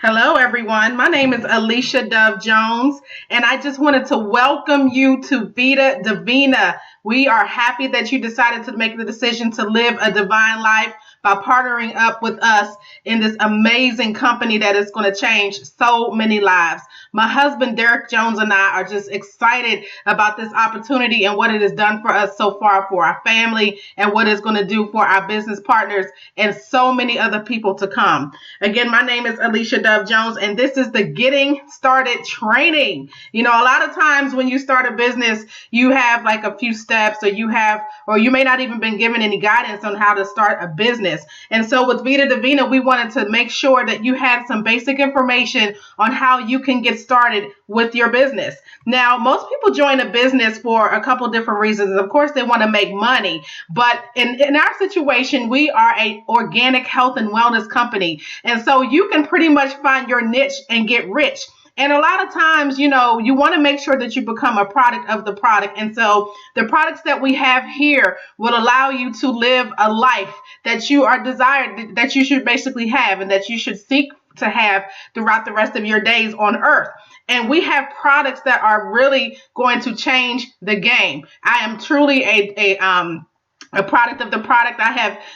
Hello, everyone. My name is Alicia Jones, and I just wanted to welcome you to Vida Divina. We are happy that you decided to make the decision to live a divine life by partnering up with us in this amazing company that is going to change so many lives. My husband, Derrick Jones, and I are just excited about this opportunity and what it has done for us so far, for our family, and what it's going to do for our business partners and so many other people to come. Again, my name is Alicia Jones, and this is the Getting Started training. You know, a lot of times when you start a business, you have like a few steps, or you may not even been given any guidance on how to start a business. And so with Vida Divina, we wanted to make sure that you had some basic information on how you can get started with your business. Now, most people join a business for a couple different reasons. Of course, they want to make money, but in our situation, we are an organic health and wellness company. And so you can pretty much find your niche and get rich. And a lot of times, you know, you want to make sure that you become a product of the product. And so the products that we have here will allow you to live a life that you are desired, that you should basically have, and that you should seek to have throughout the rest of your days on earth. And we have products that are really going to change the game. I am truly a product of the product. I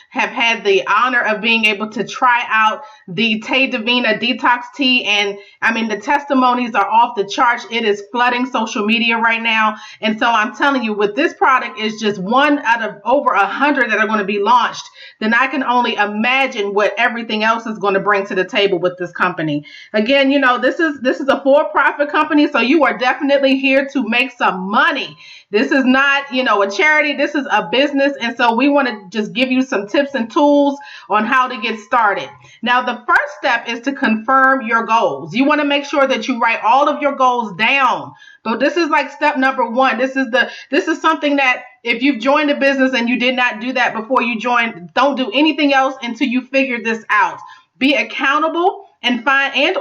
have had the honor of being able to try out the Tea Divina Detox Tea, and I mean the testimonies are off the charts. It is flooding social media right now, and so I'm telling you, with this product is just one out of over 100 that are going to be launched. Then I can only imagine what everything else is going to bring to the table with this company. Again, you know, this is a for-profit company, so you are definitely here to make some money. This is not, you know, a charity. This is a business. And so we want to just give you some tips and tools on how to get started. Now, the first step is to confirm your goals. You want to make sure that you write all of your goals down. But this is like step number one. This is something that if you've joined a business and you did not do that before you joined, don't do anything else until you figure this out. Be accountable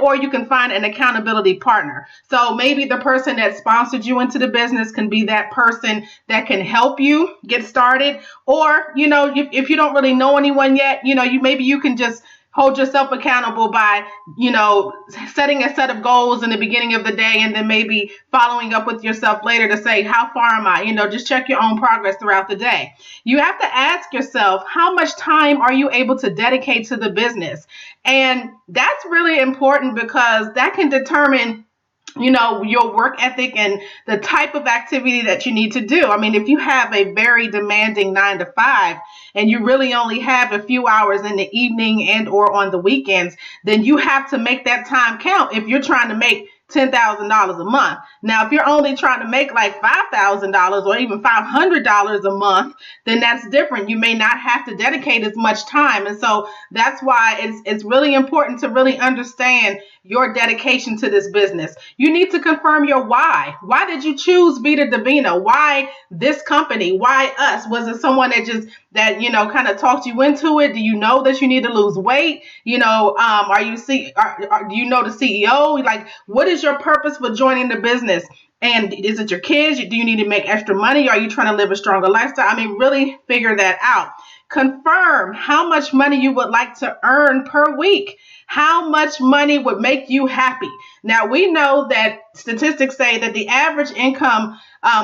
or you can find an accountability partner. So maybe the person that sponsored you into the business can be that person that can help you get started. Or, you know, if you don't really know anyone yet, you know, maybe you can just hold yourself accountable by, you know, setting a set of goals in the beginning of the day and then maybe following up with yourself later to say, how far am I? You know, just check your own progress throughout the day. You have to ask yourself, how much time are you able to dedicate to the business? And that's really important because that can determine, you know, your work ethic and the type of activity that you need to do. I mean, if you have a very demanding 9 to 5 and you really only have a few hours in the evening and or on the weekends, then you have to make that time count if you're trying to make $10,000 a month. Now, if you're only trying to make like $5,000 or even $500 a month, then that's different. You may not have to dedicate as much time. And so that's why it's really important to really understand your dedication to this business. You need to confirm your why. Why did you choose Vida Divina? Why this company? Why us? Was it someone that you know, kind of talked you into it? Do you know that you need to lose weight? You know, do you know the CEO? Like, what is your purpose for joining the business? And is it your kids? Do you need to make extra money? Are you trying to live a stronger lifestyle? I mean, really figure that out. Confirm how much money you would like to earn per week. How much money would make you happy? Now, we know that statistics say that the average income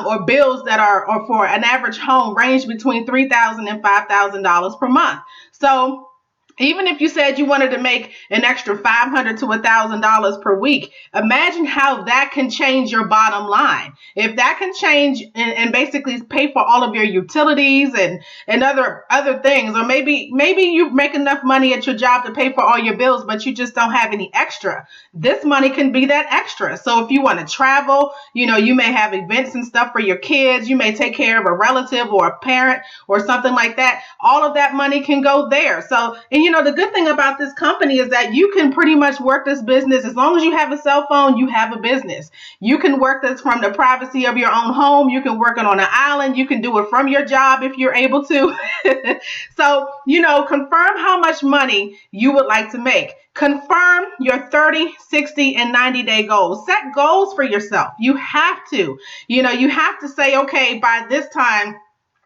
or bills that are for an average home range between $3,000 and $5,000 per month. So even if you said you wanted to make an extra $500 to $1,000 per week, imagine how that can change your bottom line. If that can change and basically pay for all of your utilities and other things, or maybe you make enough money at your job to pay for all your bills, but you just don't have any extra. This money can be that extra. So if you want to travel, you know, you may have events and stuff for your kids. You may take care of a relative or a parent or something like that. All of that money can go there. So, and you know, the good thing about this company is that you can pretty much work this business. As long as you have a cell phone, you have a business. You can work this from the privacy of your own home. You can work it on an island. You can do it from your job if you're able to. So, you know, confirm how much money you would like to make. Confirm your 30, 60, and 90-day goals. Set goals for yourself. You have to. You know, you have to say, okay, by this time,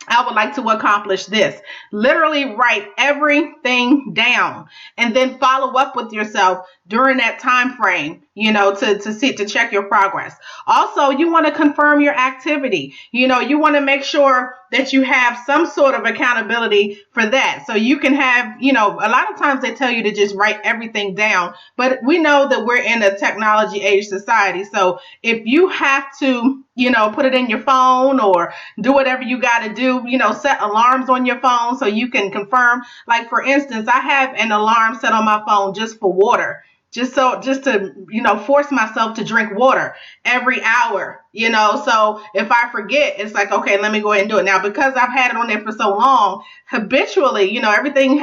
I would like to accomplish this. Literally write everything down and then follow up with yourself during that time frame, to check your progress. Also, you want to confirm your activity. You want to make sure that you have some sort of accountability for that. So you can have, a lot of times they tell you to just write everything down, but we know that we're in a technology age society. So if you have to, put it in your phone or do whatever you got to do, set alarms on your phone so you can confirm. Like, for instance, I have an alarm set on my phone just for water. Just to, force myself to drink water every hour, so if I forget, it's like, okay, let me go ahead and do it now, because I've had it on there for so long, habitually, everything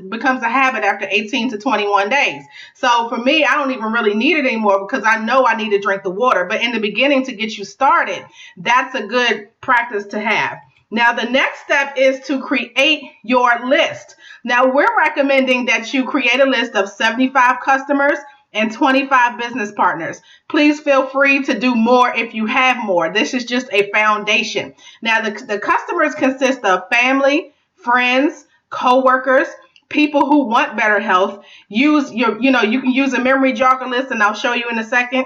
becomes a habit after 18 to 21 days. So for me, I don't even really need it anymore because I know I need to drink the water. But in the beginning, to get you started, that's a good practice to have. Now, the next step is to create your list. Now, we're recommending that you create a list of 75 customers and 25 business partners. Please feel free to do more if you have more. This is just a foundation. Now, the customers consist of family, friends, coworkers, people who want better health. You can use a memory jogger list, and I'll show you in a second.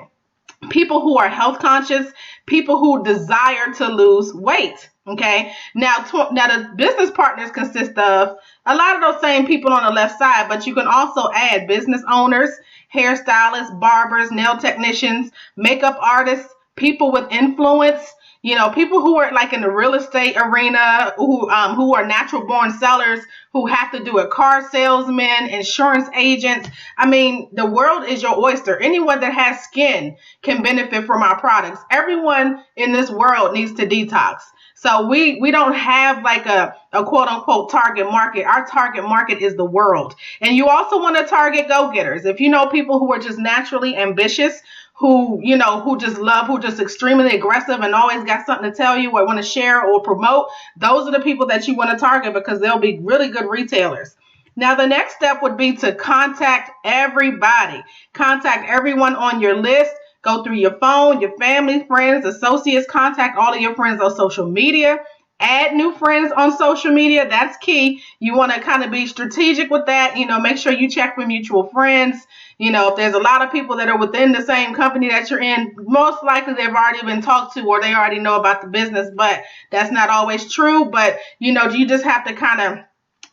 People who are health conscious, people who desire to lose weight. Okay. Now the business partners consist of a lot of those same people on the left side, but you can also add business owners, hairstylists, barbers, nail technicians, makeup artists, people with influence, people who are like in the real estate arena, who are natural born sellers, who have to do it, car salesmen, insurance agents. I mean, the world is your oyster. Anyone that has skin can benefit from our products. Everyone in this world needs to detox. So we don't have like a quote unquote target market. Our target market is the world. And you also want to target go-getters. If you know people who are just naturally ambitious, who just extremely aggressive and always got something to tell you or want to share or promote, those are the people that you want to target because they'll be really good retailers. Now, the next step would be to contact everybody. Contact everyone on your list. Go through your phone, your family, friends, associates, contact all of your friends on social media. Add new friends on social media. That's key. You want to kind of be strategic with that. Make sure you check for mutual friends. If there's a lot of people that are within the same company that you're in, most likely they've already been talked to or they already know about the business, but that's not always true. But, you just have to kind of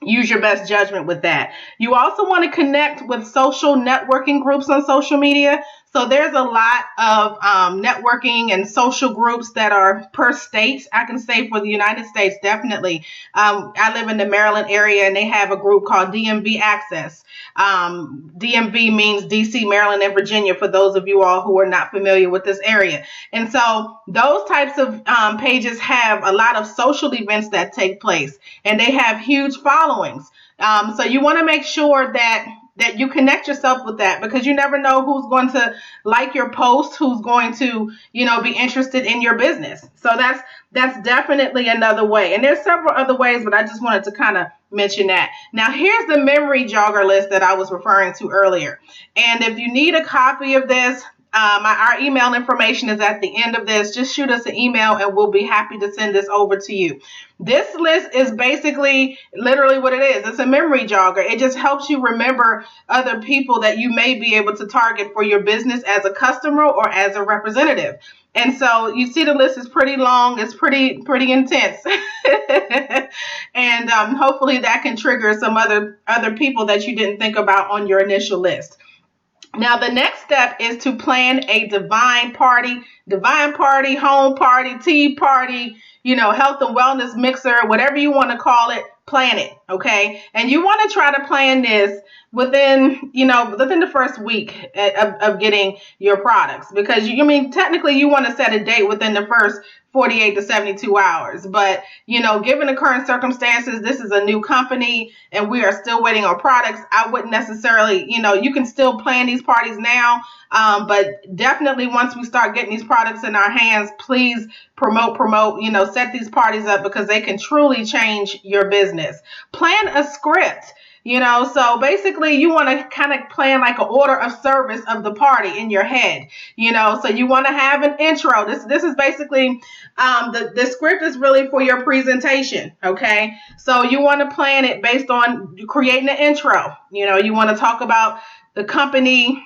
use your best judgment with that. You also want to connect with social networking groups on social media. So there's a lot of networking and social groups that are per state. I can say for the United States, definitely. I live in the Maryland area, and they have a group called DMV Access. DMV means DC, Maryland, and Virginia, for those of you all who are not familiar with this area. And so those types of pages have a lot of social events that take place, and they have huge followings. So you want to make sure that you connect yourself with that, because you never know who's going to like your post, who's going to, be interested in your business. So that's definitely another way. And there's several other ways, but I just wanted to kind of mention that. Now, here's the memory jogger list that I was referring to earlier. And if you need a copy of this, our email information is at the end of this. Just shoot us an email and we'll be happy to send this over to you. This list is basically literally what it is. It's a memory jogger. It just helps you remember other people that you may be able to target for your business as a customer or as a representative. And so you see the list is pretty long. It's pretty intense. And hopefully that can trigger some other people that you didn't think about on your initial list. Now, the next step is to plan a divine party, home party, tea party, health and wellness mixer, whatever you want to call it, plan it. Okay. And you want to try to plan this within the first week of getting your products, because technically you want to set a date within the first 48 to 72 hours. But, given the current circumstances, this is a new company and we are still waiting on products. I wouldn't necessarily, you can still plan these parties now. But definitely once we start getting these products in our hands, please promote, set these parties up, because they can truly change your business. Plan a script. So basically you want to kind of plan like an order of service of the party in your head, so you want to have an intro. This is basically, the script is really for your presentation. Okay. So you want to plan it based on creating an intro. You want to talk about the company.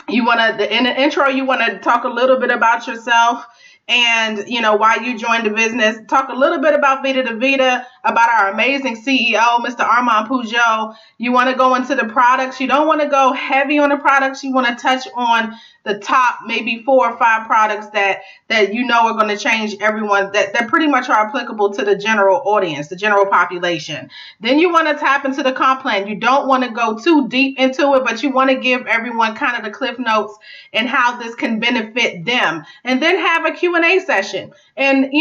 In the intro, you want to talk a little bit about yourself and, why you joined the business. Talk a little bit about Vida Divina, about our amazing CEO, Mr. Armand Pujol. You want to go into the products. You don't want to go heavy on the products. You want to touch on the top, maybe 4 or 5 products that are going to change everyone, that pretty much are applicable to the general audience, the general population. Then you want to tap into the comp plan. You don't want to go too deep into it, but you want to give everyone kind of the cliff notes and how this can benefit them. And then have a Q&A session. And,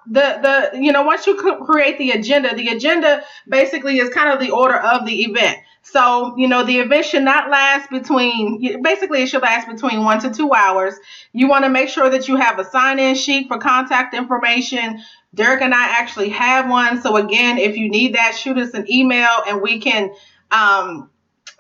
once you create the agenda basically is kind of the order of the event. So, the event should not last it should last between 1 to 2 hours. You want to make sure that you have a sign-in sheet for contact information. Derrick and I actually have one. So again, if you need that, shoot us an email and we can,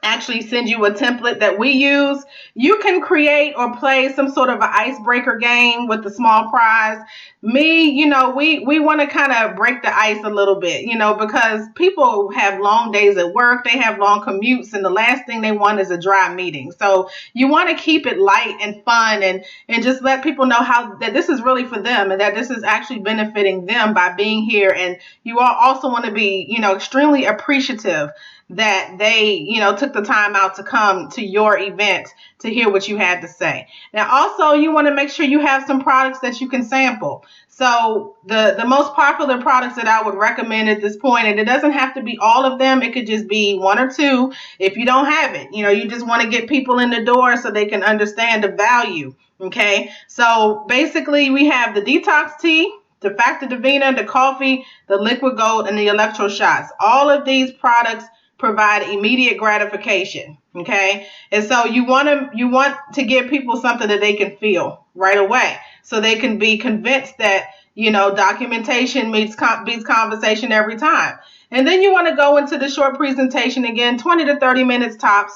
actually send you a template that we use. You can create or play some sort of an icebreaker game with the small prize. We want to kind of break the ice a little bit, because people have long days at work, they have long commutes, and the last thing they want is a dry meeting. So you want to keep it light and fun and just let people know that this is really for them and that this is actually benefiting them by being here. And you all also want to be, extremely appreciative that they, took the time out to come to your event to hear what you had to say. Now, also, you want to make sure you have some products that you can sample. So the most popular products that I would recommend at this point, and it doesn't have to be all of them. It could just be 1 or 2 if you don't have it. You just want to get people in the door so they can understand the value. Okay. So basically we have the detox tea, the Factor Divina, the coffee, the liquid gold, and the electro shots. All of these products provide immediate gratification. Okay. And so you want to give people something that they can feel right away, so they can be convinced that, documentation beats conversation every time. And then you want to go into the short presentation again, 20 to 30 minutes tops.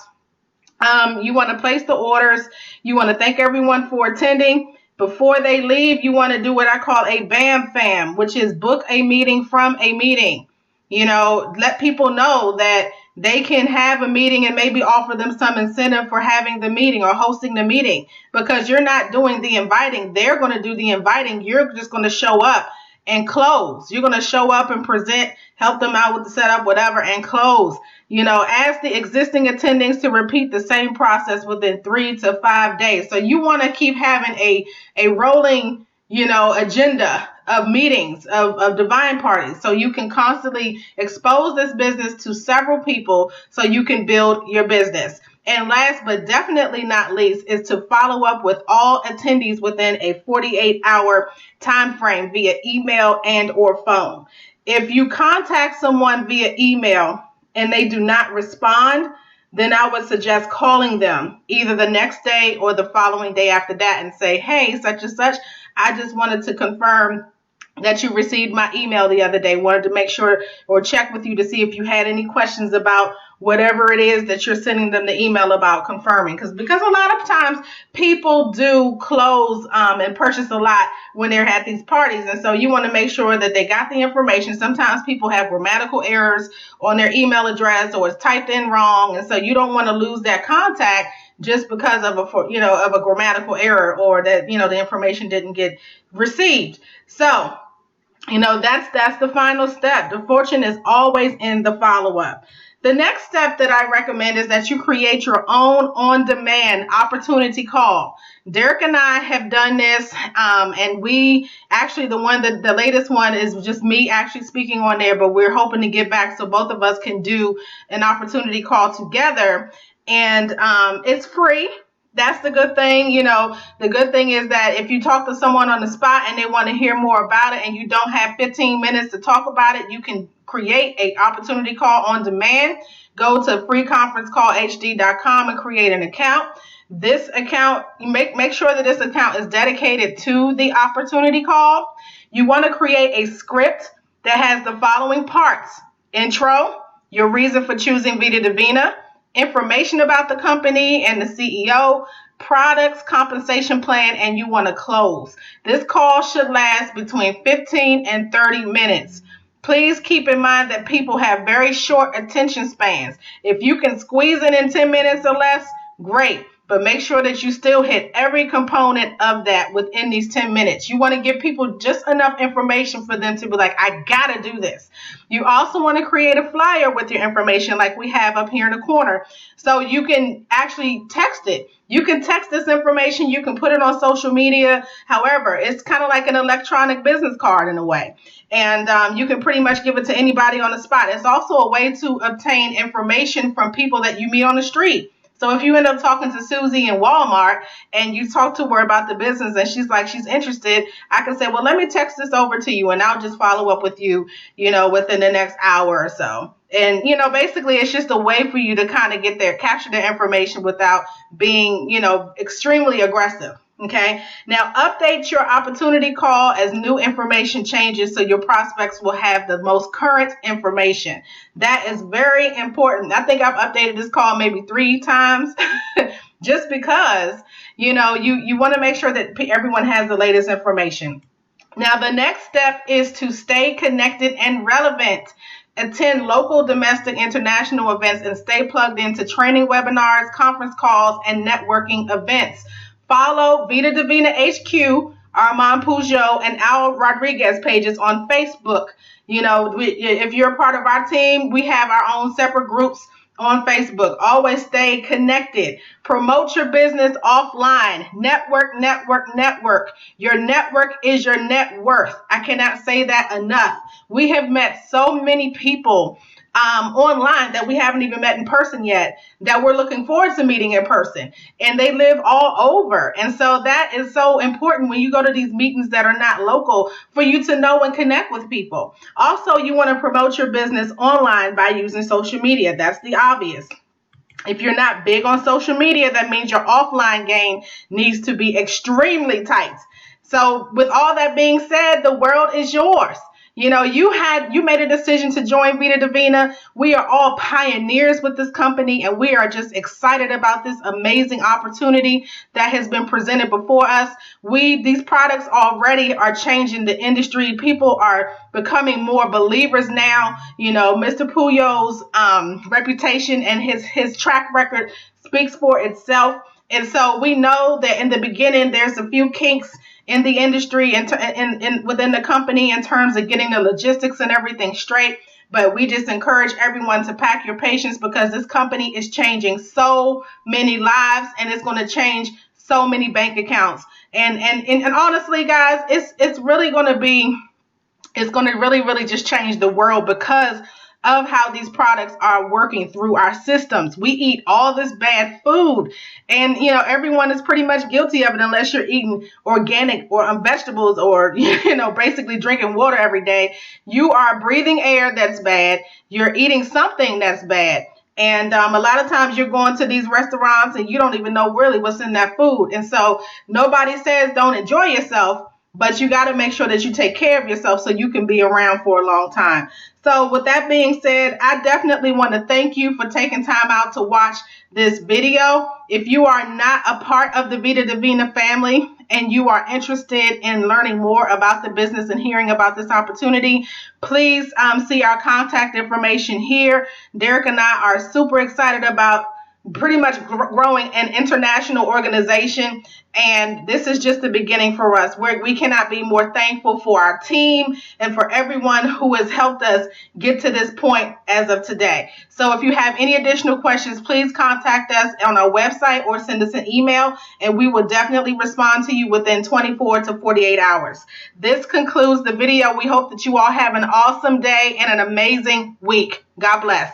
You want to place the orders. You want to thank everyone for attending. Before they leave, you want to do what I call a BAM fam, which is book a meeting from a meeting. Let people know that they can have a meeting and maybe offer them some incentive for having the meeting or hosting the meeting, because you're not doing the inviting. They're going to do the inviting. You're just going to show up and close. You're going to show up and present, help them out with the setup, whatever, and close. Ask the existing attendings to repeat the same process within 3 to 5 days. So you want to keep having a rolling, agenda of meetings, of divine parties, so you can constantly expose this business to several people so you can build your business. And last but definitely not least is to follow up with all attendees within a 48-hour time frame via email and or phone. If you contact someone via email and they do not respond, then I would suggest calling them either the next day or the following day after that and say, hey, such and such, I just wanted to confirm that you received my email the other day. Wanted to make sure or check with you to see if you had any questions about whatever it is that you're sending them the email about confirming. Because a lot of times people do close and purchase a lot when they're at these parties. And so you want to make sure that they got the information. Sometimes people have grammatical errors on their email address or it's typed in wrong. And so you don't want to lose that contact just because of a grammatical error or that, the information didn't get received. So, that's the final step. The fortune is always in the follow-up. The next step that I recommend is that you create your own on-demand opportunity call. Derrick and I have done this, and we actually, the latest one is just me actually speaking on there, but we're hoping to get back so both of us can do an opportunity call together. And it's free. That's the good thing. The good thing is that if you talk to someone on the spot and they want to hear more about it and you don't have 15 minutes to talk about it, you can create an opportunity call on demand. Go to freeconferencecallhd.com and create an account. This account, make sure that this account is dedicated to the opportunity call. You want to create a script that has the following parts: intro, your reason for choosing Vida Divina, information about the company and the CEO, products, compensation plan, and you want to close. This call should last between 15 and 30 minutes. Please keep in mind that people have very short attention spans. If you can squeeze it in 10 minutes or less, great. But make sure that you still hit every component of that within these 10 minutes. You want to give people just enough information for them to be like, I got to do this. You also want to create a flyer with your information like we have up here in the corner. So you can actually text it. You can text this information. You can put it on social media. However, it's kind of like an electronic business card in a way. And you can pretty much give it to anybody on the spot. It's also a way to obtain information from people that you meet on the street. So if you end up talking to Susie in Walmart and you talk to her about the business and she's like, she's interested, I can say, well, let me text this over to you and I'll just follow up with you, within the next hour or so. And, basically it's just a way for you to kind of capture their information without being, extremely aggressive. Okay. Now update your opportunity call as new information changes so your prospects will have the most current information. That is very important. I think I've updated this call maybe 3 times just because, you want to make sure that everyone has the latest information. Now, the next step is to stay connected and relevant. Attend local, domestic, international events and stay plugged into training webinars, conference calls, and networking events. Follow Vida Divina HQ, Armand Peugeot, and Al Rodriguez pages on Facebook. If you're a part of our team, we have our own separate groups on Facebook. Always stay connected. Promote your business offline. Network, network, network. Your network is your net worth. I cannot say that enough. We have met so many people online that we haven't even met in person yet, that we're looking forward to meeting in person, and they live all over. And so that is so important when you go to these meetings that are not local for you to know and connect with people. Also, you want to promote your business online by using social media. That's the obvious. If you're not big on social media, that means your offline game needs to be extremely tight. So with all that being said, the world is yours. You made a decision to join Vida Divina. We are all pioneers with this company, and we are just excited about this amazing opportunity that has been presented before us. These products already are changing the industry. People are becoming more believers now. Mr. Puyol's reputation and his track record speaks for itself. And so we know that in the beginning, there's a few kinks in the industry and within the company in terms of getting the logistics and everything straight. But we just encourage everyone to pack your patience, because this company is changing so many lives, and it's going to change so many bank accounts. And honestly, guys, it's really going to really, really just change the world because of how these products are working through our systems. We eat all this bad food, and everyone is pretty much guilty of it unless you're eating organic or vegetables or basically drinking water every day. You are breathing air that's bad. You're eating something that's bad. And a lot of times you're going to these restaurants and you don't even know really what's in that food. And so nobody says don't enjoy yourself, but you got to make sure that you take care of yourself so you can be around for a long time. So with that being said, I definitely want to thank you for taking time out to watch this video. If you are not a part of the Vida Divina family and you are interested in learning more about the business and hearing about this opportunity, please see our contact information here. Derrick and I are super excited about pretty much growing an international organization, and this is just the beginning for us. We cannot be more thankful for our team and for everyone who has helped us get to this point as of today. So if you have any additional questions, please contact us on our website or send us an email, and we will definitely respond to you within 24 to 48 hours. This concludes the video. We hope that you all have an awesome day and an amazing week. God bless.